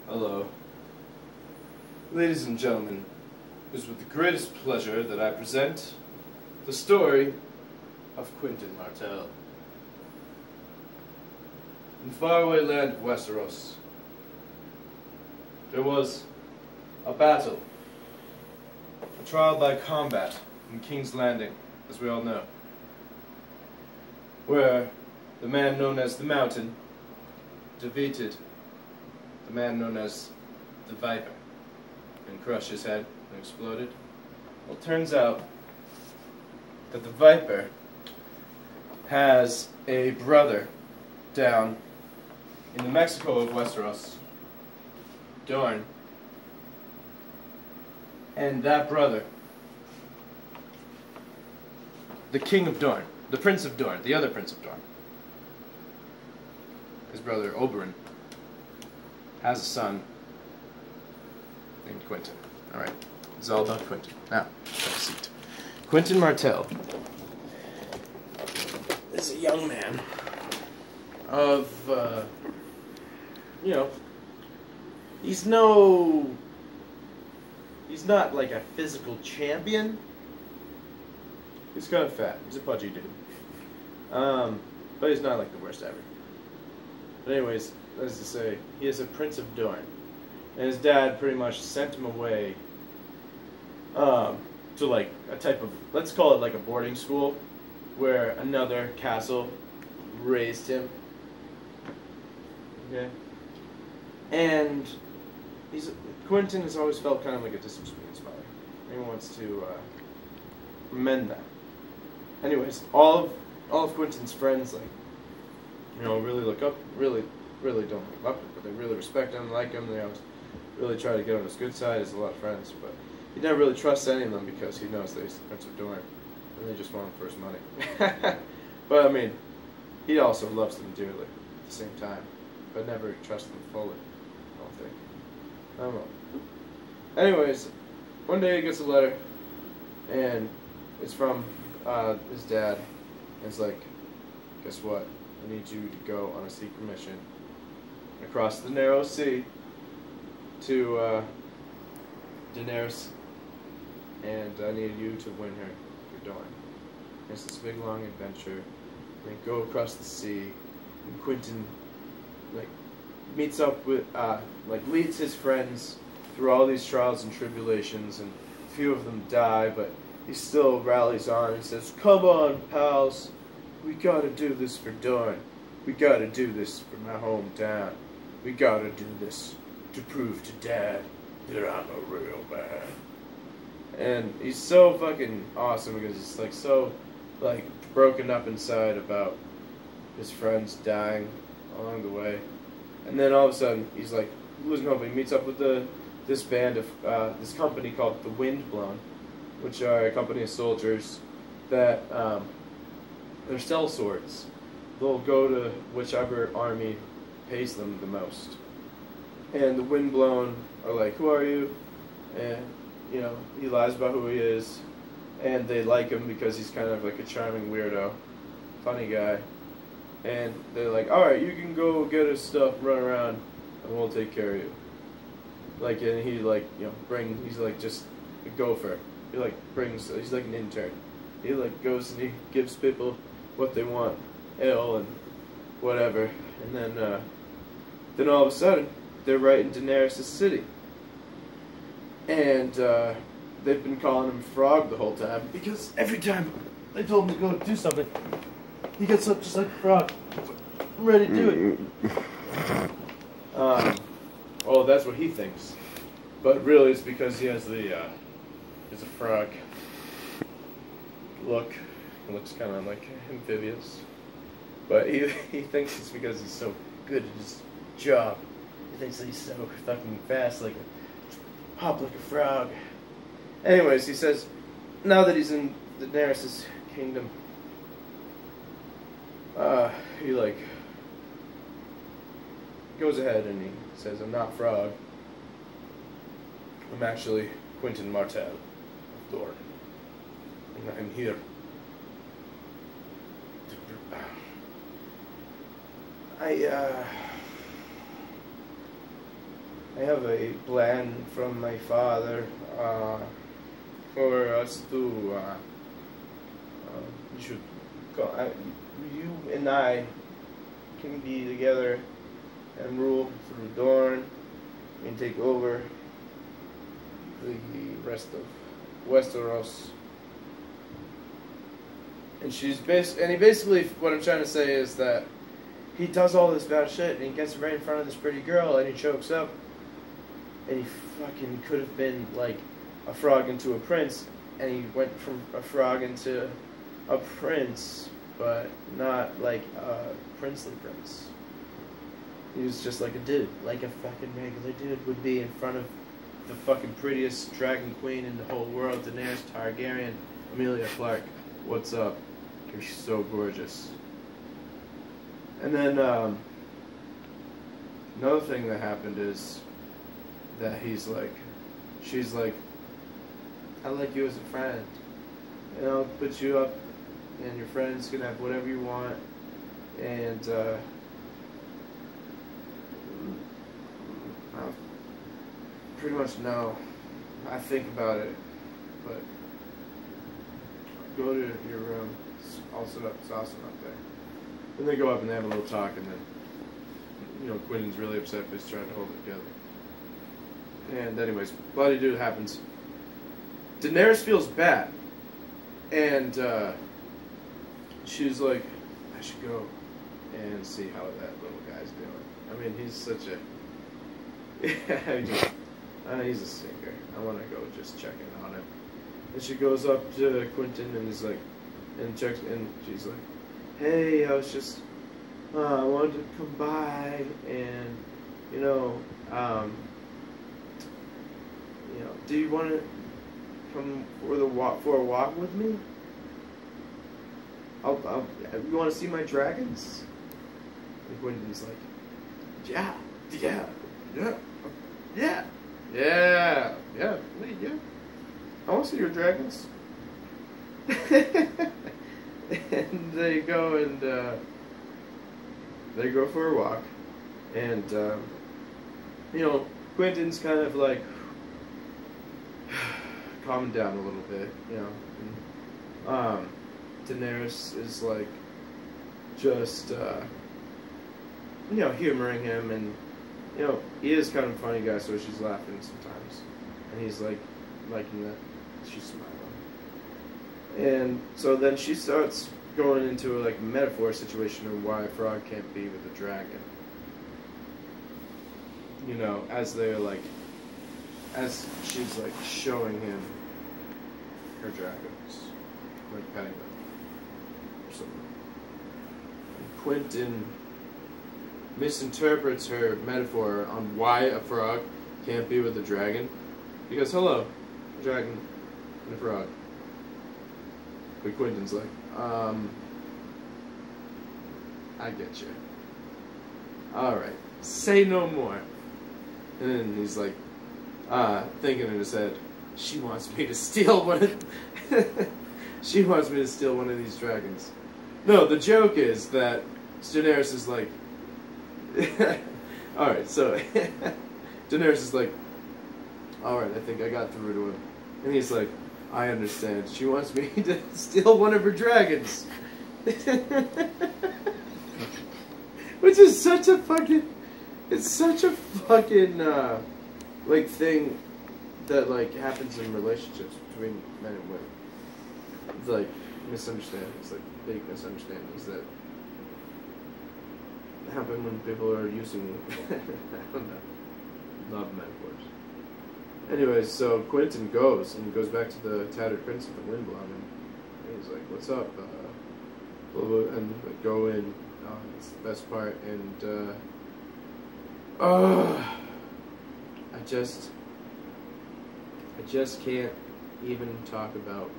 Hello. Ladies and gentlemen, it is with the greatest pleasure that I present the story of Quentyn Martell. In the faraway land of Westeros, there was a battle, a trial by combat in King's Landing, as we all know, where the man known as the Mountain defeated the man known as the Viper and crushed his head and exploded. Well, it turns out that the Viper has a brother down in the Mexico of Westeros, Dorne, and that brother, the King of Dorne, the Prince of Dorne, the other Prince of Dorne, his brother Oberyn, has a son named Quentyn. Alright, it's all about Quentyn. Now, have a seat. Quentyn Martell is a young man of, he's not like a physical champion. He's kind of fat. He's a pudgy dude. But he's not like the worst ever. But anyways, as to say, he is a Prince of Dorne. And his dad pretty much sent him away to like a type of, let's call it like a boarding school, where another castle raised him. Okay? And Quentyn has always felt kind of like a distance between his father. And he wants to mend that. Anyways, all of Quentyn's friends, like, really look up, really don't look up, but they really respect him, like him. They always really try to get on his good side. He has a lot of friends, but he never really trusts any of them because he knows that he's the Prince of Dorne, and they just want him for his money. But I mean, he also loves them dearly at the same time, but never trusts them fully. I don't think. I don't know. Anyways, one day he gets a letter, and it's from his dad. And it's like, guess what? I need you to go on a secret mission across the narrow sea to Daenerys, and I need you to win her for Dorne. It's this big long adventure. They go across the sea, and Quentyn meets up with leads his friends through all these trials and tribulations, and a few of them die, but he still rallies on and says, "Come on, pals, we gotta do this for Dorne. We gotta do this for my hometown. We gotta do this to prove to Dad that I'm a real man." And he's so fucking awesome because he's like so broken up inside about his friends dying along the way. And then all of a sudden he's like losing hope. He meets up with this band of this company called the Windblown, which are a company of soldiers that they're sellswords. They'll go to whichever army pays them the most. And the Windblown are like, "Who are you?" And he lies about who he is, and they like him because he's kind of like a charming weirdo, funny guy. And they're like, "All right, you can go get his stuff, run around, and we'll take care of you." And he he's like just a gopher. He's like an intern. He goes and he gives people what they want, ale and whatever. And then all of a sudden, they're right in Daenerys' city. And they've been calling him Frog the whole time, because every time they told him to go do something, he gets up just like a frog, ready to do it. Well, that's what he thinks. But really, it's because he has he's a frog look. It looks kind of like amphibious. But he thinks it's because he's so good at his job. He thinks that he's so fucking fast, hop like a frog. Anyways, he says, now that he's in Daenerys' kingdom, he goes ahead and he says, "I'm not Frog. I'm actually Quentyn Martell of Dorne. And I'm here I have a plan from my father for us to. You should go. You and I can be together and rule through Dorne and take over the rest of Westeros. And basically, what I'm trying to say is that he does all this bad shit, and he gets right in front of this pretty girl, and he chokes up, and he fucking could have been like a frog into a prince, and he went from a frog into a prince, but not like a princely prince. He was just like a dude, like a fucking regular dude would be in front of the fucking prettiest dragon queen in the whole world, Daenerys Targaryen. Emilia Clarke, what's up? You're so gorgeous. And then another thing that happened is that she's like, I like you as a friend. And I'll put you up, and your friends can have whatever you want. And pretty much no. I think about it, but go to your room. It's awesome up there. Then they go up and they have a little talk, and then, Quentyn's really upset, but he's trying to hold it together. And anyways, bloody do happens. Daenerys feels bad, and she's like, I should go and see how that little guy's doing. I mean, he's such a he's a stinker. I want to go just check in on him. And she goes up to Quentyn and is like, and checks, and she's like, hey, I was just, I wanted to come by and, do you want to come for a walk with me? You want to see my dragons? And Quentyn's like, yeah. I want to see your dragons. And they go and they go for a walk, and Quentyn's kind of like calming down a little bit, and Daenerys is like just humoring him, and he is kind of a funny guy, so she's laughing sometimes, and he's like liking that she's smiling. And so then she starts going into a metaphor situation of why a frog can't be with a dragon. As she's showing him her dragons, petting them or something. And Quentyn misinterprets her metaphor on why a frog can't be with a dragon, because hello, a dragon and a frog. But Quentyn's like, I get you. Alright, say no more. And then he's like, thinking in his head, she wants me to steal one of she wants me to steal one of these dragons. No, the joke is that Daenerys is like, alright, so Daenerys is like, alright, I think I got through to him. And he's like, I understand. She wants me to steal one of her dragons. Which is such a fucking... It's such a fucking, thing that, happens in relationships between men and women. It's, misunderstandings, big misunderstandings that happen when people are using, I don't know, love metaphors. Anyways, so Quentyn goes back to the tattered prince of the Windblown, and he's like, "What's up?" Blah, blah, and go in. It's the best part, and I just can't even talk about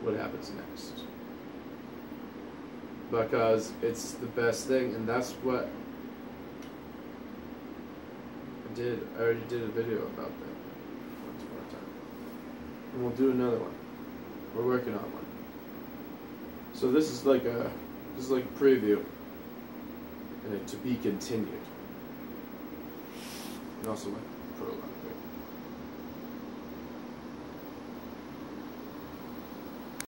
what happens next, because it's the best thing, and that's what I did. I already did a video about that. And we'll do another one. We're working on one. So this is like a preview, and to be continued. also went pro a lot, right?